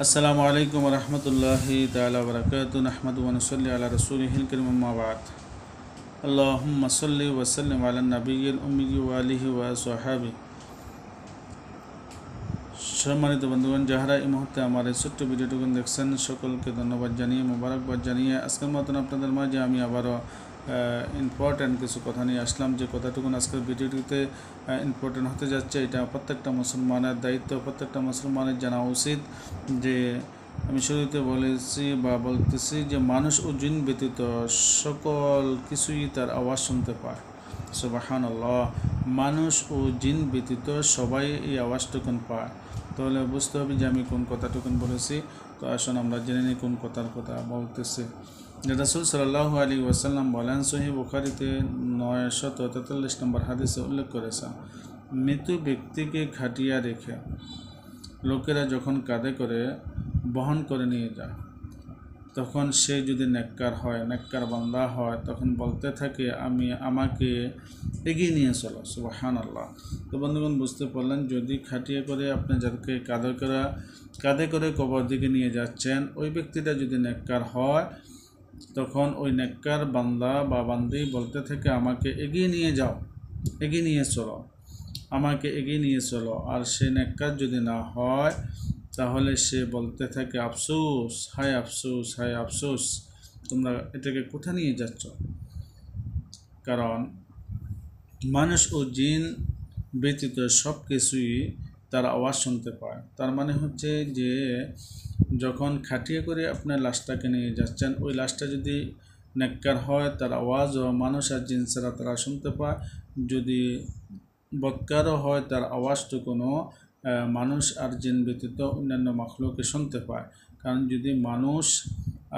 আসসালামু আলাইকুম রহমতুল্লাহি তাআলা ওয়া বারাকাতুহু নাহমাদুহু ওয়া নুসাল্লি আলা রাসূলিহিল কারীম আম্মা বা'দ আল্লাহুম্মা সাল্লি ওয়া সাল্লিম আলা নাবিয়্যিল উম্মি ওয়া আলিহি ওয়া আসহাবিহি। সম্মানিত বন্ধুগণ, যাহারা এই মুহূর্তে আমার এই ছোট্ট ভিডিওটুকু দেখছেন সকলকে ধন্যবাদ জানিয়ে মোবারকবাদ জানিয়ে আজকের মতন আপনাদের মাঝে আমি আবারও ইম্পর্ট্যান্ট কিছু কথা নিয়ে আসলাম। যে কথাটুকুন আজকের ভিডিওটিতে ইম্পর্ট্যান্ট হতে যাচ্ছে, এটা প্রত্যেকটা মুসলমানের দায়িত্ব, প্রত্যেকটা মুসলমানের জানা উচিত। যে আমি শুরুতে বলতেছি যে মানুষ ও জিন ব্যতীত সকল কিছুই তার আওয়াজ শুনতে পায়। সুবহানাল্লাহ, মানুষ ও জিন ব্যতীত সবাই এই আওয়াজটুকুন পায়। তাহলে বুঝতে হবে যে আমি কোন কথাটুকুন বলেছি। তো আসুন আমরা জেনে নিই কোন কথার কথা বলতেছি। রাসূল সাল্লাল্লাহু আলাইহি ওয়াসাল্লাম বলেন, সহিহ বুখারীতে 943 নম্বর হাদিসে উল্লেখ করেছেন, মৃত ব্যক্তিকে খাটিয়া রেখে লোকেরা যখন কাঁধে করে বহন করে নিয়ে যায়, তখন সে যদি নেককার হয়, নেককার বান্দা হয়, তখন বলতে থাকে আমাকে এগিয়ে নিয়ে চলো। সুবহানাল্লাহ। তো বন্ধুগণ, বুঝতে পারলেন, যদি খাটিয়ে করে আপনি যাদেরকে কাঁধে করে কবর দিকে নিয়ে যাচ্ছেন, ওই ব্যক্তিটা যদি নেককার হয়, তখন ওই নেককার বান্দা বা বান্দি বলতে থাকে আমাকে এগিয়ে নিয়ে যাও, এগিয়ে নিয়ে চলো, আমাকে এগিয়ে নিয়ে চলো। আর সে নেককার যদি না হয়, তাহলে সে বলতে থাকে আফসোস, হায় আফসোস, হায় আফসোস, তোমরা এটাকে কোথায় নিয়ে যাচ্ছ। কারণ মানুষ ও জিন ব্যতীত সব কিছুই তার আওয়াজ শুনতে পায়। তার মানে হচ্ছে যে যখন খাটিয়ে করে আপনার লাশটাকে নিয়ে যাচ্ছেন, ওই লাশটা যদি নেককার হয়, তার আওয়াজও মানুষ আর জিন ছাড়া তারা শুনতে পায়। যদি বদকারও হয়, তার আওয়াজটুকুনও মানুষ আর জিন ব্যতীত অন্যান্য মাখলুকে শুনতে পায়। কারণ যদি মানুষ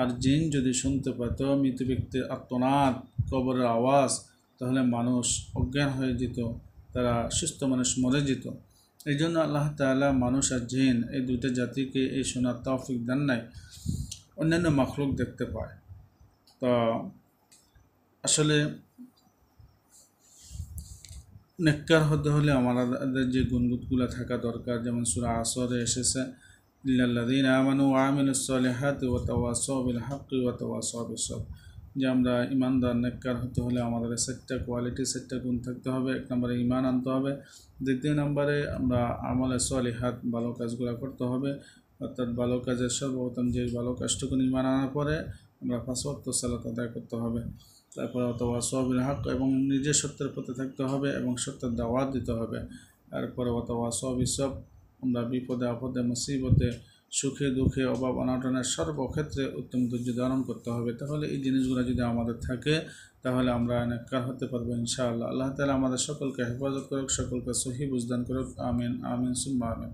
আর জিন যদি শুনতে পায়, তো মৃত ব্যক্তির আর্তনাদ, কবরের আওয়াজ, তাহলে মানুষ অজ্ঞান হয়ে যেত, তারা সুস্থ মানুষ মরে যেত। এই জন্য আল্লাহ তাআলা মানুষ আর জিন এই দুইটা জাতিকে এই শোনার তৌফিক দেন নাই। অন্যান্য মাখলুক দেখতে পায়। তো আসলে নেককার হতে হলে আমাদের যে গুণগুলো থাকা দরকার, যেমন সূরা আসরে এসেছে, ইল্লাল্লাযীনা আমানু ওয়া আমিলুস সালিহাতি ওয়া তাওয়াসাউ বিল হাক্কি ওয়া তাওয়াসাউ বিস সবর। যে আমরা ইমানদার নেককার হতে হলে আমাদের সেটটা কোয়ালিটি, সেটটা গুণ থাকতে হবে। এক নম্বরে ইমান আনতে হবে, দ্বিতীয় নম্বরে আমরা আমলে সালিহাত, ভালো কাজগুলো করতে হবে। অর্থাৎ ভালো কাজের সর্বপ্রথম যে ভালো কাজটুকু ইমান আনার পরে আমরা 5 ওয়াক্ত সালাত আদায় করতে হবে। তারপর ওয়াতাওয়াসাউ বিল হক, এবং নিজের সত্যের পথে থাকতে হবে এবং সত্যের দাওয়াত দিতে হবে। তারপরে ওয়াতাওয়াসাউ বিস সবর, আমরা বিপদে আপদে মুসিবতে, সুখে দুঃখে, অভাব অনটনের সর্বক্ষেত্রে উত্তম ধৈর্য ধারণ করতে হবে। তাহলে এই জিনিসগুলো যদি আমাদের থাকে, তাহলে আমরা নেককার হতে পারবো ইনশাআল্লাহ। আল্লাহ তাআলা আমাদের সকলকে হেফাজত করুক, সকলকে সহিহ বুঝদান করুক। আমিন আমিন সুম্মা আমিন।